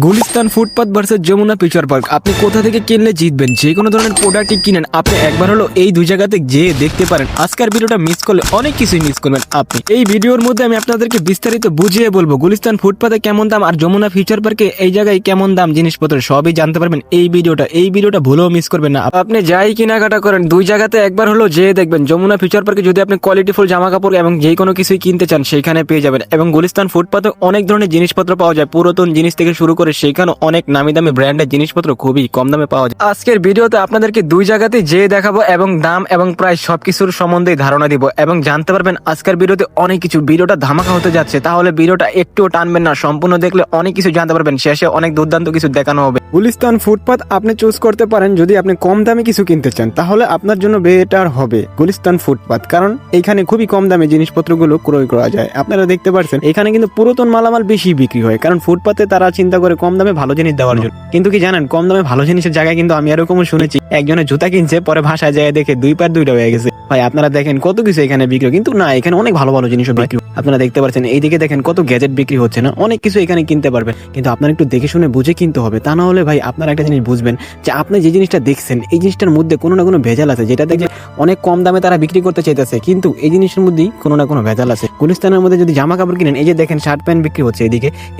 Gulistan footpath versus Jamuna future park. আপনি কোথা থেকে কিনলে জিতবেন? যে কোনো ধরনের প্রোডাক্টই কিনেন, আপনি একবার হলো এই দুই জায়গাতে যেয়ে দেখতে পারেন। আজকের ভিডিওটা মিস করলে অনেক কিছুই মিস করবেন আপনি। এই ভিডিওর মধ্যে আমি আপনাদেরকে বিস্তারিত বুঝিয়ে বলবো গুলিস্তান ফুটপাথে কেমন দাম আর যমুনা ফিউচার পার্কে এই জায়গায় কেমন দাম জিনিসপত্র সবই জানতে পারবেন এই ভিডিওটা ভুলেও মিস করবেন না। আপনি যাই কেনাকাটা করেন দুই জায়গাতে একবার হলো যেয়ে দেখবেন। যমুনা ফিউচার পার্কে যদি আপনি কোয়ালিটিফুল জামা কাপড় এবং যে কোনো কিছুই কিনতে চান সেইখানে পেয়ে যাবেন, এবং গুলিস্তান ফুটপাথে অনেক ধরনের জিনিসপত্র পাওয়া যায়, পুরাতন জিনিস থেকে শুরু করে সেখানে অনেক নামি দামি ব্র্যান্ডের জিনিসপত্র খুবই কম দামে পাওয়া যায়। আজকের ভিডিওতে আপনাদেরকে দুই জায়গাতেই যেয়ে দেখাবো এবং দাম এবং প্রায় সবকিছুর সম্বন্ধে ধারণা দিব এবং জানতে পারবেন আজকের ভিডিওতে অনেক কিছু। ভিডিওটা ধামাকা হতে যাচ্ছে, তাহলে ভিডিওটা একটুও টানবেন না, সম্পূর্ণ দেখলে অনেক কিছু জানতে পারবেন। শেষে অনেক দুর্দান্ত কিছু দেখানো হবে। গুলিস্তান ফুটপাথ আপনি চুজ করতে পারেন যদি আপনি কম দামে কিছু কিনতে চান, তাহলে আপনার জন্য বেটার হবে গুলিস্তান ফুটপাথ, কারণ এখানে খুবই কম দামে জিনিসপত্রগুলো ক্রয় করা যায়। আপনারা দেখতে পাচ্ছেন এখানে কিন্তু পুরাতন মালামাল বেশি বিক্রি হয়, কারণ ফুটপাথে তারা চিন্তা করে কম দামে ভালো জিনিস দেওয়ার জন্য। কিন্তু কি জানেন, কম দামে ভালো জিনিসের জায়গায় কিন্তু আমি এরকমও শুনেছি একজনের জুতা কিনছে, পরে ভাষায় যায় দেখে দুই পার দুইটা হয়ে গেছে। ভাই আপনারা দেখেন কত কিছু এখানে বিক্রি, কিন্তু না, এখানে অনেক ভালো ভালো জিনিসও বিক্রি। আপনারা দেখতে পাচ্ছেন এইদিকে দেখেন কত গ্যাজেট বিক্রি হচ্ছে, না অনেক কিছু এখানে কিনতে পারবেন, কিন্তু আপনার একটু দেখে শুনে বুঝে কিনতে হবে। তা না হলে ভাই আপনারা একটা জিনিস বুঝবেন যে আপনি যে জিনিসটা দেখছেন এই জিনিসটার মধ্যে কোনো না কোনো ভেজাল আছে, যেটা দেখে অনেক কম দামে তারা বিক্রি করতে চাইতেছে, কিন্তু এই জিনিসের মধ্যেই কোনো না কোনো ভেজাল আছে। গুলিস্তানের মধ্যে যদি জামা কাপড় কিনেন, এই যে দেখেন শার্ট প্যান্ট বিক্রি হচ্ছে,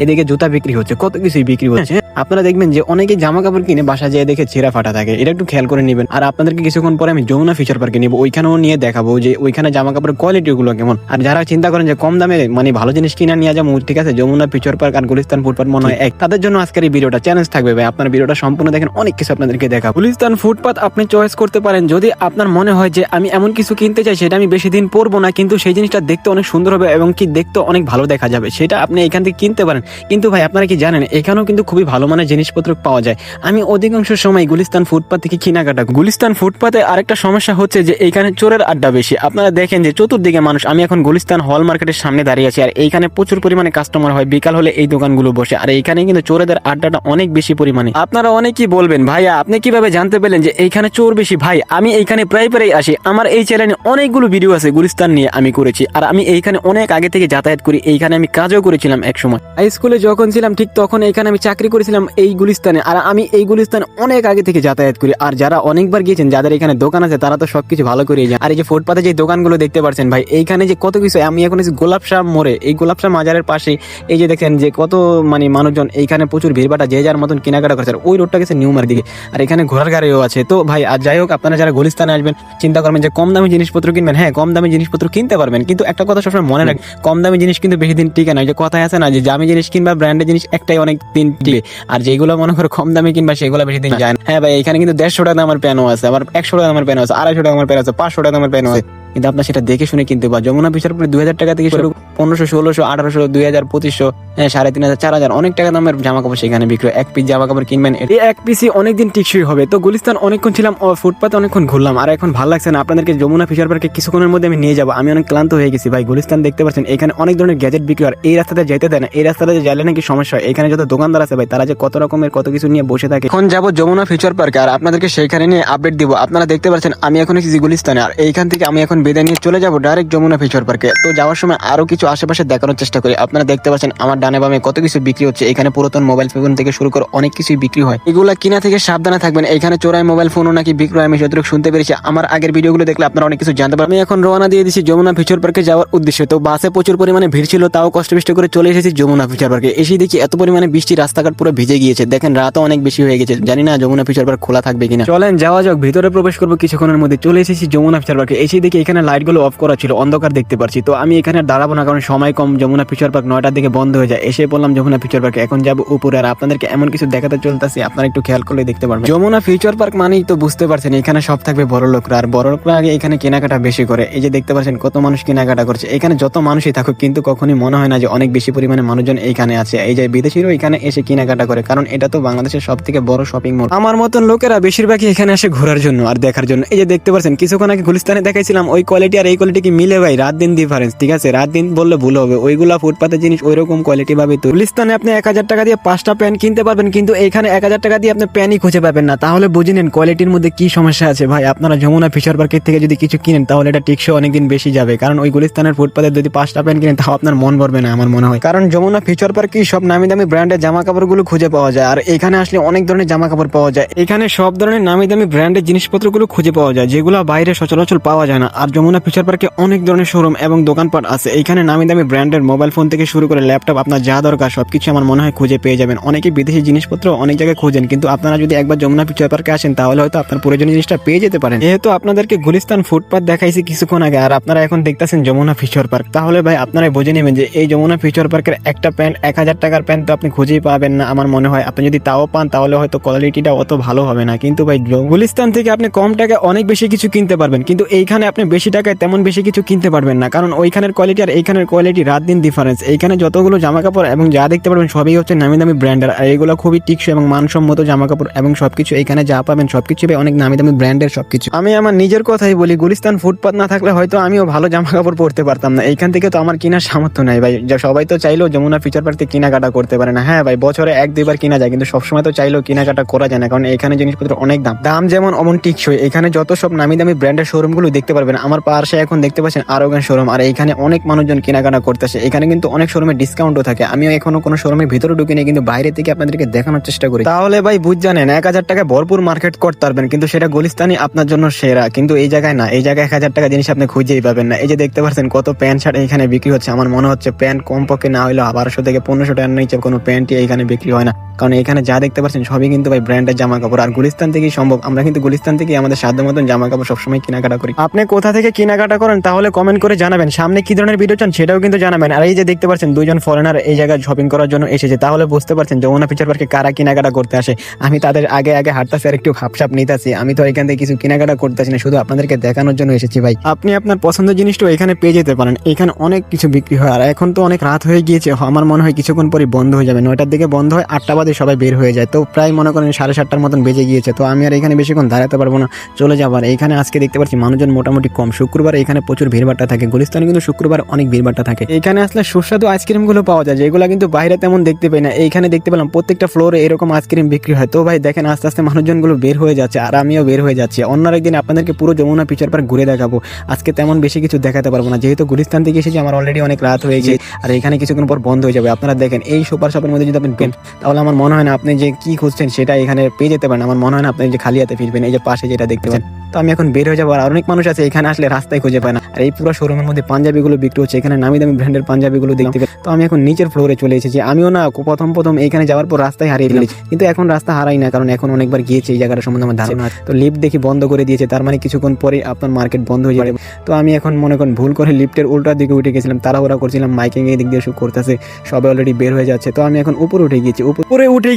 এদিকে জুতা বিক্রি হচ্ছে, কত কিছুই বিক্রি হচ্ছে। আপনারা দেখবেন যে অনেকে জামা কাপড় কিনে বাসা যেয়ে দেখে ছেঁড়া ফাটা থাকে, এটা একটু খেয়াল করে নেবেন। আর আপনাদেরকে কিছুক্ষণ পরে আমি যমুনা ফিউচার পার্কে নিবো, ওইখানেও নিয়ে দেখাবো যে ওইখানে জামা কাপড়ের কোয়ালিটি গুলো কেমন। আর যারা চিন্তা করেন যে কম দামে মানে ভালো জিনিস কিনা নিয়ে যাবো, ঠিক আছে, যমুনা ফিউচার পার্ক আর গুলিস্তান ফুটপাথ মনে হয় এক, তাদের জন্য আজকের এই ভিডিওটা চ্যালেঞ্জ থাকবে। ভাই আপনার ভিডিওটা সম্পূর্ণ দেখেন, অনেক কিছু আপনাদেরকে দেখাবো। গুলিস্তান ফুটপাথ আপনি চয়েস করতে পারেন যদি আপনার মনে হয় যে আমি এমন কিছু কিনতে চাই সেটা আমি বেশি দিন পরবো না, কিন্তু সেই জিনিসটা দেখতে অনেক সুন্দর হবে এবং কি দেখতে অনেক ভালো দেখা যাবে, সেটা আপনি এখান থেকে কিনতে পারেন। কিন্তু ভাই আপনারা কি জানেন এখানেও কিন্তু খুবই ভালো মানের জিনিসপত্র পাওয়া যায়। আমি অধিকাংশ সময় গুলিস্তান ফুটপাথ থেকে কেনাকাটা। গুলিস্তান ফুটপাথে আরেকটা সমস্যা হচ্ছে যে এইখানে চোরের আড্ডা বেশি। আপনারা দেখেন যে চতুর্দিকে মানুষ। আমি এখন গুলিস্তান হল মার্কেটের সামনে দাঁড়িয়ে আছি, আর এইখানে প্রচুর পরিমাণে কাস্টমার হয়, বিকাল হলে এই দোকানগুলো বসে, আর এইখানে কিন্তু চোরেদের আড্ডাটা অনেক বেশি পরিমাণে। আপনারা অনেকেই বলবেন ভাইয়া আপনি কিভাবে জানতে পেলেন যে এইখানে চোর বেশি? ভাই আমি এইখানে প্রায় আসি, আমার এই চ্যানেলে অনেকগুলো ভিডিও আছে গুলিস্তান নিয়ে আমি করেছি, আর আমি এইখানে অনেক আগে থেকে যাতায়াত করি। এইখানে আমি কাজও করেছিলাম এক সময়, হাই স্কুলে যখন ছিলাম ঠিক তখন এইখানে আমি চাকরি করেছিলাম এই গুলিস্তানে, আর আমি এই গুলিস্তানে অনেক আগে থেকে যাতায়াত করি। আর যারা অনেকবার গিয়েছেন, যাদের এখানে দোকান আছে, তারা তো সবকিছু ভালো করে যায়। আর এই যে ফুটপাথে যে দোকানগুলো দেখতে পাচ্ছেন ভাই, এইখানে যে কত কিছু। আমি এখন গোলাপশাহ মোড়ে, এই গোলাপশাহ মাজারের পাশে এই যে দেখেন যে কত মানে মানুষজন, এইখানে প্রচুর ভিড়ভাটা, যে যার মতন কেনাকাটা করছে। আর ওই রোডটা গেছে নিউমার দিকে, আর এখানে ঘোড়ার গাড়িও আছে। তো ভাই আর যাই হোক, আপনারা যারা গুলিস্তানে আসবেন চিন্তা করবেন যে কম দামি জিনিসপত্র কিনবেন, হ্যাঁ কম দামি জিনিসপত্র কিনতে পারবেন, কিন্তু একটা কথা সবসময় মনে রাখবেন, কম দামি জিনিস কিন্তু বেশি দিন টিকে না। যে কথায় আছে না যে দামি জিনিস কিনবা ব্র্যান্ডের জিনিস একটাই অনেক দিন টিকে, আর যেগুলো মনে করো কম দামি কিনবা সেগুলো বেশি দিন যায় না। হ্যাঁ ভাই এখানে কিন্তু 150 টাকা আমার প্যানও আছে, আবার 100 টাকা আমার প্যান আছে, 250 টাকা আমার প্যান আছে, 500 টাকা আমার প্যান আছে, কিন্তু আপনার সেটা দেখে শুনে কিনতে পারেন। যমুনা ফিউচার পার্কে 2000 টাকা থেকে শুরু, 1500, 1600, 1800, 2000, 2500, 3500, 4000 অনেক টাকা দামের জামা কাপড় সেখানে বিক্রি। এক পিস জামা কাপড় কিনবেন, এই এক পিসই অনেকদিন টিকসই হবে। তো গুলিস্তান অনেকক্ষণ ছিলাম, ফুটপাথে অনেকক্ষণ ঘুরলাম, আর এখন ভালো লাগছে না। আপনাদেরকে যমুনা ফিউচার পার্কে কিছুক্ষণের মধ্যে আমি নিয়ে যাবো, আমি অনেক ক্লান্ত হয়ে গেছি ভাই। গুলিস্তান দেখতে পাচ্ছেন এখানে অনেক ধরনের গ্যাজেট বিক্রি হয়, এই রাস্তাতে যেতে দেয় না, এই রাস্তাতে গেলে নাকি সমস্যা হয়। এখানে যত দোকানদার আছে ভাই, তারা যে কত রকমের কত কিছু নিয়ে বসে থাকে। এখন যাবো যমুনা ফিউচার পার্কে, আর আপনাদেরকে সেইখানে নিয়ে আপডেট দিব। আপনারা দেখতে পাচ্ছেন আমি এখন এসেছি গুলিস্তানে, আর এইখান থেকে আমি এখন বিদায় নিয়ে চলে যাবো ডাইরেক্ট যমুনা ফিউচার পার্কে। তো যাওয়ার সময় আরো কিছু আশেপাশে দেখানোর চেষ্টা করি। আপনারা দেখতে পাচ্ছেন আমার ডানে বামে কত কিছু বিক্রি হচ্ছে। এখানে পুরাতন মোবাইল ফোন থেকে শুরু করে অনেক কিছুই বিক্রি হয়, এগুলা কিনা থেকে সাবধানে থাকবেন। এখানে চোরাই মোবাইল ফোনও নাকি বিক্রি হয়, আমি যতটুকু শুনতে পেরেছি। আমার আগের ভিডিওগুলো দেখলে আপনারা অনেক কিছু জানতে পারবেন। আমি এখন রওনা দিয়ে দিচ্ছি যমুনা ফিউচার পার্কে যাওয়ার উদ্দেশ্যে। তো বাসে প্রচুর পরিমাণে ভিড় ছিল, তাও কষ্ট করে চলে এসেছি যমুনা ফিউচার পার্কে। এসে দেখি এত পরিমাণে বৃষ্টি, রাস্তাঘাট পুরো ভিজে গিয়েছে। দেখেন রাতও অনেক বেশি হয়ে গেছে, জানি না যমুনা ফিউচার পার্ক খোলা থাকবে কিনা। চলেন যাওয়া যাক, ভিতরে প্রবেশ করবো কিছুক্ষণের মধ্যে। চলে এসেছি যমুনা ফিউচার পার্কে। এসে দেখি এখানে লাইটগুলো অফ করা ছিল, অন্ধকার দেখতে পাচ্ছি। তো আমি এখানে দাঁড়াবো না, কারণ সময় কম। যমুনা ফিউচার পার্ক 9টার দিকে বন্ধ হয়ে যায়। এসে বললাম যমুনা ফিউচার পার্কে, এখন যাবো উপরে। আর আপনাদেরকে এমন কিছু দেখাতে চলতেছি, আপনারা একটু খেয়াল করলে দেখতে পারবেন। যমুনা ফিউচার পার্ক মানেই তো বুঝতে পারছেন এখানে সব থাকবে বড় লোকরা, আর বড় লোকরা আগে এখানে কেনাকাটা বেশি করে। এই যে দেখতে পাচ্ছেন কত মানুষ কেনাকাটা করছে। এখানে যত মানুষই থাকুক কিন্তু কখনই মনে হয় না যে অনেক বেশি পরিমাণে মানুষজন এইখানে আছে। এই যে বিদেশিরাও এখানে এসে কেনাকাটা করে, কারণ এটা তো বাংলাদেশের সব থেকে বড় শপিং মল। আমার মতন লোকেরা বেশিরভাগই এখানে আসে ঘোরার জন্য আর দেখার জন্য। এই যে দেখতে পাচ্ছেন কিছুক্ষণ আগে গুলিস্তানে দেখাইছিলাম, ওই কোয়ালিটি আর এই কোয়ালিটি কি মিলে ভাই? রাত দিন ডিফারেন্স, ঠিক আছে? রাত দিন বললে ভুল হবে, ওইগুলা ফুটপাতের জিনিস ওইরকম কোয়ালিটি ভাবে। তো গুলিস্তানে আপনি 1000 টাকা দিয়ে 5টা প্যান্ট কিনতে পারবেন, কিন্তু এখানে 1000 টাকা দিয়ে আপনি প্যান্টই খুঁজে পাবেন না। তাহলে বুঝে নিন কোয়ালিটির মধ্যে কি সমস্যা আছে ভাই। আপনারা যমুনা ফিশার পার্কের থেকে যদি কিছু কিনেন তাহলে এটা টিকসই অনেকদিন বেশি যাবে, কারণ ওই গুলিস্তানের ফুটপাতে যদি 5টা প্যান্ট কিনেন তাও আপনার মন ভরবে না আমার মনে হয়। কারণ যমুনা ফিশার পার্কে সব নামি দামি ব্র্যান্ডের জামা কাপড়গুলো খুঁজে পাওয়া যায়, আর এখানে আসলে অনেক ধরনের জামা কাপড় পাওয়া যায়। এখানে সব ধরনের নামি দামি ব্র্যান্ডের জিনিসপত্রগুলো খুঁজে পাওয়া যায়, যেগুলো বাইরে সচরাচর পাওয়া যায় না। আর যমুনা ফিশার পার্কে অনেক ধরনের শোরুম এবং দোকানপাট আছে। এখানে নামি দামি ব্র্যান্ডের মোবাইল ফোন থেকে শুরু করে ল্যাপটপ, আপনার যা দরকার সবকিছু আমার মনে হয় খুঁজে পেয়ে যাবেন। অনেকে বিদেশি জিনিসপত্র অনেক জায়গায় খুঁজেন, কিন্তু আপনারা যদি একবার যমুনা ফিশার পার্কে আসেন তাহলে হয়তো আপনার প্রয়োজনীয় জিনিসটা পেয়ে যেতে পারেন। যেহেতু আপনাদেরকে গুলিস্তান ফুটপাত দেখাইছি কিছুক্ষণ আগে, আর আপনারা এখন দেখতেছেন যমুনা ফিশার পার্ক, তাহলে ভাই আপনারাই বুঝে নেবেন যে এই যমুনা ফিশার পার্কের একটা প্যান্ট 1000 টাকার প্যান্ট তো আপনি খুঁজেই পাবেন না আমার মনে হয়। আপনি যদি তাও পান তাহলে হয়তো কোয়ালিটিটা অত ভালো হবে না। কিন্তু ভাই গুলিস্তান থেকে আপনি কম টাকায় অনেক বেশি কিছু কিনতে পারবেন, কিন্তু এইখানে আপনি বেশি টাকায় তেমন বেশি কিছু কিনতে পারবেন না, কারণ ওইখানের কোয়ালিটি আর এইখানের কোয়ালিটি রাত দিন ডিফারেন্স। এইখানে যতগুলো জামা কাপড় এবং যা দেখতে পারবেন সবই হচ্ছে নামি দামি ব্র্যান্ডের, আর এগুলো খুবই টিকসই এবং মানসম্মত জামা কাপড় এবং সবকিছু এখানে যা পাবেন সবকিছু অনেক নামি দামি ব্র্যান্ডের সবকিছু। আমি আমার নিজের কথাই বলি, গুলিস্তান ফুটপাত না থাকলে হয়তো আমিও ভালো জামা কাপড় পরতে পারতাম না। এইখান থেকে তো আমার কেনার সামর্থ্য নাই ভাই। সবাই তো চাইলেও যমুনা ফিশার পার্ক থেকে কেনাকাটা করতে পারে না। হ্যাঁ ভাই, বছরে 1-2 বার কিনা যায়, কিন্তু সবসময় তো চাইলেও কেনাকাটা করা যায় না, কারণ এখানে জিনিসপত্র অনেক দাম যেমন অমন টিকসই। এখানে যত সব নামি দামি ব্র্যান্ডের শোরুম গুলো দেখতে পারবেন। আমার পাশে এখন দেখতে পাচ্ছেন আরোগান শোরুম, আর এখানে অনেক মানুষজন কেনাকাটা করতেছে। এখানে কিন্তু অনেক শোরুমে ডিসকাউন্টও থাকে। আমিও এখনো কোনো শোরুমের ভিতরে ঢুকিনি, কিন্তু বাইরে থেকে আপনাদেরকে দেখানোর চেষ্টা করি। তাহলে ভাই বুঝ জানেন 1000 টাকায় ভরপুর মার্কেট করতে পারবেন, কিন্তু সেটা গুলিস্তানই আপনার জন্য সেরা। কিন্তু এই জায়গায় না, এই জায়গায় 1000 টাকা জিনিস আপনি খুঁজেই পাবেন না। এই যে দেখতে পাচ্ছেন কত প্যান্ট শার্ট এখানে বিক্রি হচ্ছে। আমার মনে হচ্ছে প্যান্ট কমপক্ষে না হইলেও 1200 থেকে 1500 টাকার নিচে কোনো প্যান্টই এখানে বিক্রি হয় না, কারণ এখানে যা দেখতে পাচ্ছেন সবই কিন্তু ভাই ব্র্যান্ডের জামা কাপড়। আর গুলিস্তান থেকেই সম্ভব, আমরা কিন্তু গুলিস্তান থেকে আমাদের সাধ্য মতন জামা কাপড় সবসময় কেনাকাটা করি। আপনি কোথা থেকে কেনাকাটা করেন তাহলে কমেন্ট করে জানাবেন। সামনে কি ধরনের ভিডিও চান সেটাও কিন্তু জানাবেন। আর এই যে দেখতে পাচ্ছেন 2জন ফরেনার এই জায়গায় শপিং করার জন্য এসেছে, তাহলে বুঝতে পারছেন যমুনা ফিশার পার্কে কারা কেনাকাটা করতে আসে। আমি তাদের আগে আগে হাঁটতেছি আর একটু হাপসাপ নিতেছি। আমি তো এখান থেকে কিছু কেনাকাটা করতেছি না, শুধু আপনাদেরকে দেখানোর জন্য এসেছি ভাই। আপনি আপনার পছন্দের জিনিসটাও এখানে পেয়ে যেতে পারেন। এখানে অনেক কিছু বিক্রি হয়, আর এখন তো অনেক রাত হয়ে গিয়েছে। আমার মনে হয় কিছুক্ষণ পরে বন্ধ হয়ে যাবে, 9টার দিকে বন্ধ হয়, 8টা বাজে সবাই বের হয়ে যায়। তো প্রায় মনে করেন 7:30টার মতন বেজে গিয়েছে। তো আমি আর এখানে বেশিক্ষণ দাঁড়াতে পারবো না, চলে যাবার। এইখানে আজকে দেখতে পাচ্ছি মানুষজন মোটামুটি কম। শুক্রবার এখানে প্রচুর ভিড়ভাট্টা থাকে, গুলিস্তানে কিন্তু শুক্রবার অনেক ভিড়ভাট্টা থাকে। এখানে আসলে সুস্বাদু আইসক্রিম গুলো পাওয়া যায়, যেগুলো কিন্তু বাইরে তেমন দেখতে পাই না। এইখানে দেখতে পেলাম প্রত্যেকটা ফ্লোরে এরকম আইসক্রিম বিক্রি হয়। তো ভাই দেখেন আস্তে আস্তে মানুষজন গুলো বের হয়ে যাচ্ছে, আর আমিও বের হয়ে যাচ্ছি। অন্য একদিন আপনাদেরকে পুরো যমুনা ফিশার পার্ক ঘুরে দেখাবো। আজকে তেমন বেশি কিছু দেখাতে পারবো না, যেহেতু গুলিস্তান থেকে এসেছি, আমার অলরেডি অনেক রাত হয়ে গেছে, আর এখানে কিছুক্ষণ পর বন্ধ হয়ে যাবে। আপনারা দেখেন এই সুপার শপের মধ্যে যদি আপনি পেন, তাহলে আমার মনে হয় না আপনি যে কি খুঁজছেন সেটা এখানে পেয়ে যেতে পারেন। আমার মনে হয় না আপনি যে খালি হাতে ফিরবেন। এই যে পাশে যেটা দেখতে পাচ্ছেন, তো আমি এখন বের হয়ে যাবো। আর অনেক মানুষ আছে এখানে আসলে রাস্তায় খুঁজে পায় না। আর এই পুরো শোরুমের মধ্যে পাঞ্জাবি গুলো বিক্রি হচ্ছে, এখানে নামি দামি ব্র্যান্ডের পাঞ্জাবি গুলো দেখতে পাই। তো আমি এখন নিচের ফ্লোরে চলে এসেছি। আমিও না প্রথম এখানে যাওয়ার পর রাস্তায় হারিয়ে ফেলেছি, কিন্তু এখন রাস্তা হারাই না, কারণ এখন অনেকবার গিয়েছি এই জায়গাটা সম্বন্ধে আমার ধারণা। তো লিফট দেখি বন্ধ করে দিয়েছে, তার মানে কিছুক্ষণ পরে আপনার মার্কেট বন্ধ হয়ে যাবে। তো আমি এখন মনে করেন ভুল করে লিফটের উল্টার দিকে উঠে গেছিলাম, তাড়াহুড়া করছিলাম, মাইকিং এই দিক দিয়ে শুরু করতেছে, সবাই অলরেডি বের হয়ে যাচ্ছে। তো আমি এখন উপরে উঠে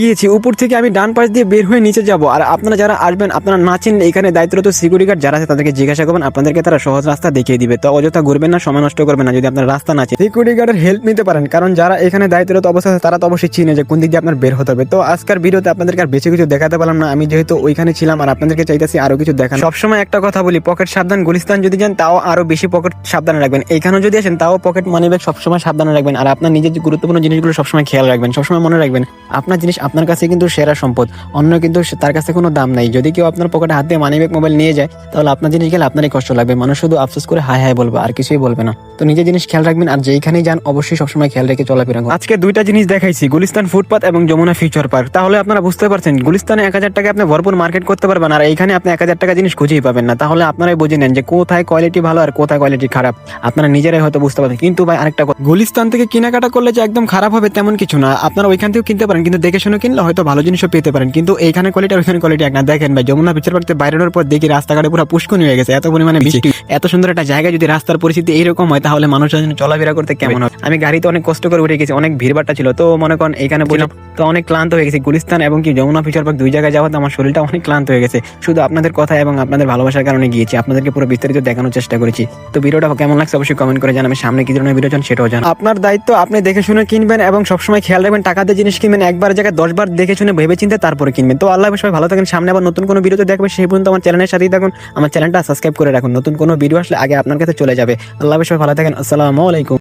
গিয়েছি, উপর থেকে আমি ডান পাশ দিয়ে বের হয়ে নিচে যাবো। আর আপনারা যারা আসবেন, আপনারা না চিনলে এখানে দায়িত্বরত সিকিউরিটি গার্ড যারা আছে তাদেরকে জিজ্ঞাসা করবেন, আপনাদেরকে তারা সহজ রাস্তা দেখিয়ে দিবে। তো অযথা ঘুরবেন না, সময় নষ্ট করবেন না। যদি আপনার রাস্তা না চিনে সিকিউরিটি গার্ডের হেল্প নিতে পারেন, কারণ যারা এখানে দায়িত্বরত অবস্থা আছে তারা তো অবশ্যই চিনে যে কোন দিক দিয়ে আপনার বের হতে হবে। তো আজকের ভিডিওতে আপনাদেরকে আর বেশি কিছু দেখাতে পারলাম না, আমি যেহেতু ওইখানে ছিলাম, আর আপনাদেরকে চাইতেছি আরো কিছু দেখানো। সবসময় একটা কথা বলি, পকেট সাবধান। গুলিস্তান যদি যান তাও আরো বেশি পকেট সাবধানে রাখবেন। এইখানে যদি আসেন তাও পকেট মানি ব্যাগ সবসময় সাবধানে রাখবেন। আর আপনার নিজের গুরুত্বপূর্ণ জিনিসগুলো সবসময় খেয়াল রাখবেন। সবসময় মনে রাখবেন আপনার জিনিস আপনার কাছে কিন্তু সেরা সম্পদ, অন্য কিন্তু তার কাছে কোনো দাম নাই। যদি কেউ আপনার পকেটে হাত দিয়ে মানি ব্যাগ মোবাইল নিয়ে যায়, তাহলে আপনার জিনিস গেলে আপনারই কষ্ট লাগবে। মানুষ শুধু আফসোস করে হাই হাই বলবে, আর কিছুই বলবে না। তো নিজের জিনিস খেয়াল রাখবেন, আর যেইখানেই যান অবশ্যই সবসময় খেয়াল রেখে চলাফেরা করুন। আজকে 2টা জিনিস দেখাইছি, গুলিস্তান ফুটপাত এবং যমুনা ফিশার পার্ক। তাহলে আপনারা বুঝতে পারছেন গুলিস্তানে 1000 টাকা আপনি ভরপুর মার্কেট করতে পারবেন, আর এইখানে আপনি 1000 টাকা জিনিস খুঁজেই পাবেন না। তাহলে আপনারাই বুঝে নেন যে কোথায় কোয়ালিটি ভালো আর কোথায় কোয়ালিটি খারাপ, আপনারা নিজেরাই হয়তো বুঝতে পারবেন। কিন্তু ভাই আরেকটা কথা, গুলিস্তান থেকে কেনাকাটা করলে যে একদম খারাপ হবে তেমন কিছু না। আপনারা ওইখান থেকেও কিনতে পারেন, কিন্তু দেখে শুনে কিনলে হয়তো ভালো জিনিসও পেতে পারেন। কিন্তু এইখানে কোয়ালিটি আর ওইখানে কোয়ালিটি এক না। দেখেন ভাই, যমুনা ফিশার পার্কে বাইরের পর দেখি রাস্তাঘাটে পুরো পুষ্কনি হয়ে গেছে, এত পরিমাণে বৃষ্টি। এত সুন্দর একটা জায়গায় যদি রাস্তার পরিস্থিতি এইরকম হয়, তাহলে মানুষের জন্য চলাফেরা করতে কেমন হয়। আমি গাড়িতে অনেক কষ্ট করে উঠে গেছি, অনেক ভিড়ভাট্টা ছিল। তো মনে করেন এখানে বললাম, তো অনেক ক্লান্ত হয়ে গেছি। গুলিস্তান এবং কি যমুনা ফিশার পার্ক 2 জায়গায় যাওয়াতে আমার শরীরটা অনেক ক্লান্ত হয়ে গেছে। শুধু আপনাদের কথা এবং আপনাদের ভালোবাসার কারণে গিয়েছি, আপনাদেরকে পুরো বিস্তারিত দেখানোর চেষ্টা করেছি। তো ভিডিওটা কেমন লাগছে অবশ্যই কমেন্ট করে জানাবেন। সামনে কি ধরনের ভিডিও চান সেটাও জানান। আপনার দায়িত্ব, আপনি দেখে শুনে কিনবেন এবং সবসময় খেয়াল রাখবেন টাকা দিয়ে জিনিস কিনবেন। একবার জায়গায় 10 বার দেখে শুনে ভেবে চিন্তে তারপরে কিনবেন। তো আল্লাহ সবাই ভালো থাকেন। সামনে আবার নতুন কোনো ভিডিওতে দেখবে, সেই পর্যন্ত আমার চ্যানেলের সাথে থাকুন, আমার চ্যানেলটা সাবস্ক্রাইব করে রাখুন, নতুন কোনো ভিডিও আসলে আগে আপনার কাছে চলে যাবে। আল্লাহ হাফেজ, সবাই ভালো থাকেন, আসসালামু আলাইকুম।